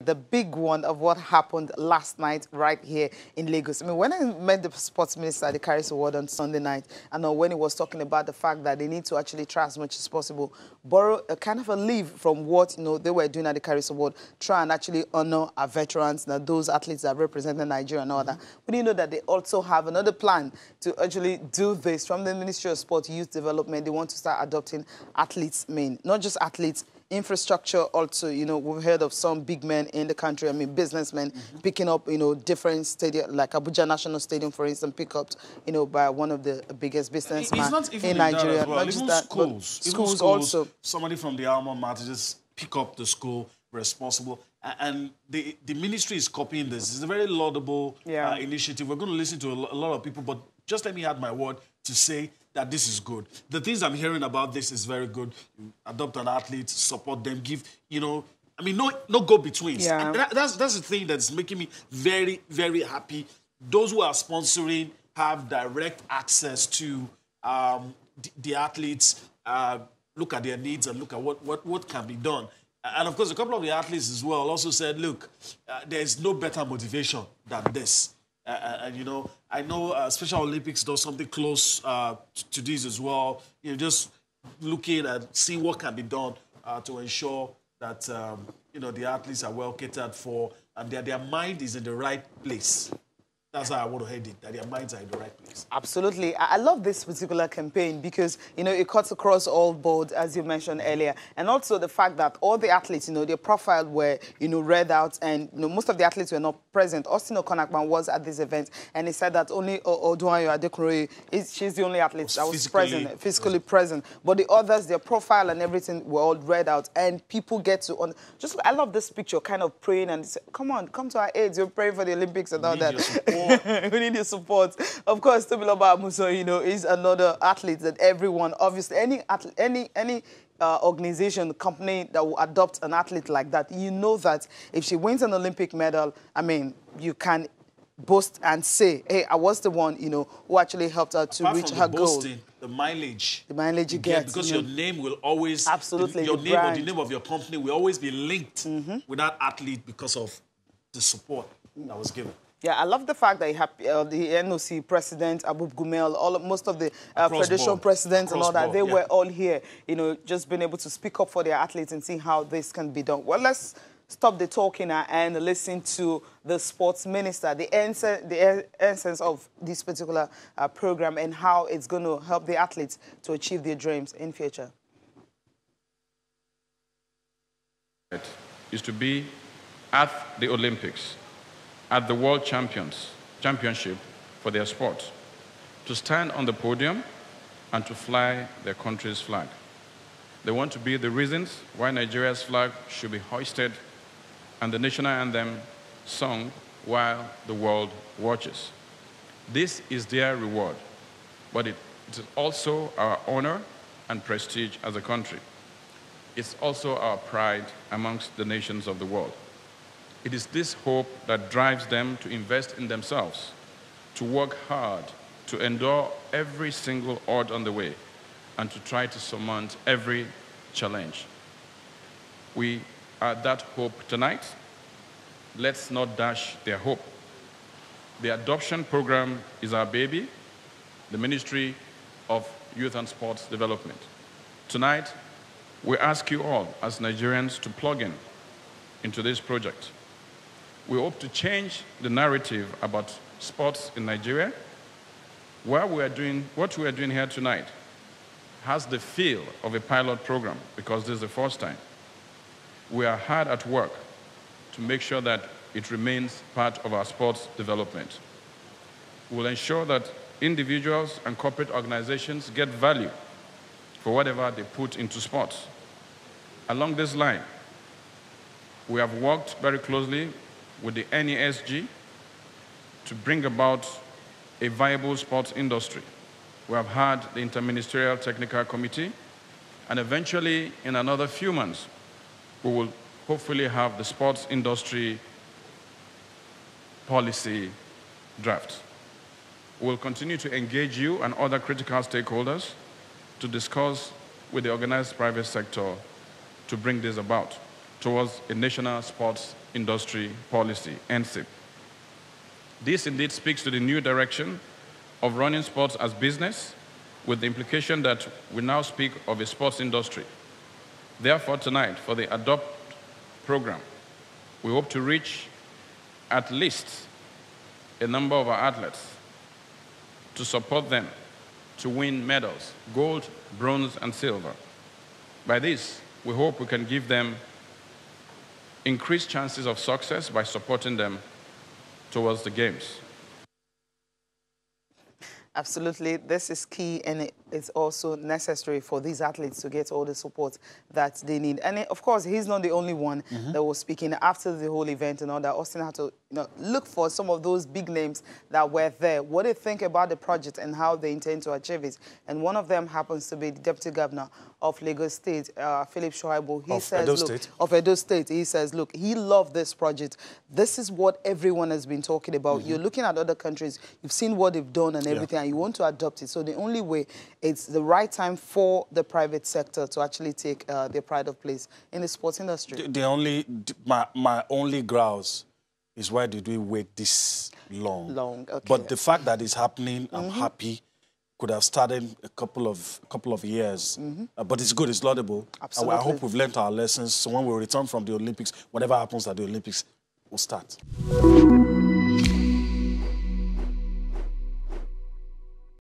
The big one of what happened last night right here in Lagos. I mean, when I met the sports minister at the Caris Award on Sunday night, and when he was talking about the fact that they need to actually try as much as possible, borrow a kind of a leave from what, they were doing at the Caris Award, try and actually honor our veterans, those athletes that represent Nigeria and all that. We didn't know that they also have another plan to actually do this from the Ministry of Sport, Youth Development. They want to start adopting athletes, not just athletes, infrastructure also. We've heard of some big men in the country, businessmen, picking up, different stadium, like Abuja National Stadium, for instance, picked up, by one of the biggest businessmen in Nigeria. Well. Not just that, schools also. Somebody from the alma mater just pick up the school responsible. And the ministry is copying this. It's a very laudable initiative. We're going to listen to a lot of people, but just let me add my word to say that this is good. The things I'm hearing about this is very good. You adopt an athlete, support them, give, no go-betweens. Yeah. That's the thing that's making me very, very happy. Those who are sponsoring have direct access to the athletes, look at their needs and look at what can be done. And, of course, a couple of the athletes as well also said, look, there's no better motivation than this. I know Special Olympics does something close to this as well. Just looking at seeing what can be done to ensure that, the athletes are well catered for and their mind is in the right place. That's how I want to head it, that their minds are in the right place. Absolutely. I love this particular campaign because, it cuts across all boards, as you mentioned earlier. And also the fact that all the athletes, their profile were, read out. And, most of the athletes were not present. Austin Okonakman was at this event. And he said that only Oduayo Adekunroye, she's the only athlete that was physically present. But the others, their profile and everything were all read out. And people get to... I love this picture, kind of praying and say, come on, come to our aid. You're praying for the Olympics and all that. We need your support. Of course, Tobiloba Amuso, is another athlete that everyone, obviously, any organization, company that will adopt an athlete like that, that if she wins an Olympic medal, you can boast and say, hey, I was the one, who actually helped her to reach her goal. The mileage. The mileage you get. Because your name will always... Absolutely. Your name or the name of your company will always be linked with that athlete because of the support that was given. Yeah, I love the fact that you have the NOC president, Abub Gumel, most of the federation presidents and all that, they were all here, just being able to speak up for their athletes and see how this can be done. Well, let's stop the talking now and listen to the sports minister, the essence of this particular program and how it's going to help the athletes to achieve their dreams in future. Is to be at the Olympics, at the World Championship for their sport, to stand on the podium and to fly their country's flag. They want to be the reasons why Nigeria's flag should be hoisted and the national anthem sung while the world watches. This is their reward, but it is also our honor and prestige as a country. It's also our pride amongst the nations of the world. It is this hope that drives them to invest in themselves, to work hard, to endure every single odd on the way, and to try to surmount every challenge. We are that hope tonight. Let's not dash their hope. The adoption program is our baby, the Ministry of Youth and Sports Development. Tonight, we ask you all, as Nigerians, to plug into this project. We hope to change the narrative about sports in Nigeria. What we are doing here tonight has the feel of a pilot program because this is the first time. We are hard at work to make sure that it remains part of our sports development. We will ensure that individuals and corporate organizations get value for whatever they put into sports. Along this line, we have worked very closely with the NESG to bring about a viable sports industry. We have had the Interministerial Technical Committee, and eventually, in another few months, we will hopefully have the sports industry policy draft. We will continue to engage you and other critical stakeholders to discuss with the organized private sector to bring this about. towards a national sports industry policy, NSIP. This indeed speaks to the new direction of running sports as business, with the implication that we now speak of a sports industry. Therefore, tonight, for the ADOPT program, we hope to reach at least a number of our athletes to support them to win medals, gold, bronze, and silver. By this, we hope we can give them increased chances of success by supporting them towards the games. Absolutely. This is key, and it's also necessary for these athletes to get all the support that they need. And of course, he's not the only one that was speaking after the whole event and all that. Austin had to look for some of those big names that were there, what they think about the project and how they intend to achieve it. And one of them happens to be the Deputy Governor of Lagos State, Philip Shoaibu. He says, of Edo State. He says, look, he loved this project. This is what everyone has been talking about. You're looking at other countries. You've seen what they've done and everything, and you want to adopt it. So the only way, it's the right time for the private sector to actually take their pride of place in the sports industry. My only grouse is, why did we wait this long? Okay. But the fact that it's happening, I'm happy. Could have started a couple of years, but it's good, it's laudable. Absolutely. I hope we've learned our lessons, so when we return from the Olympics, whatever happens at the Olympics, we'll start.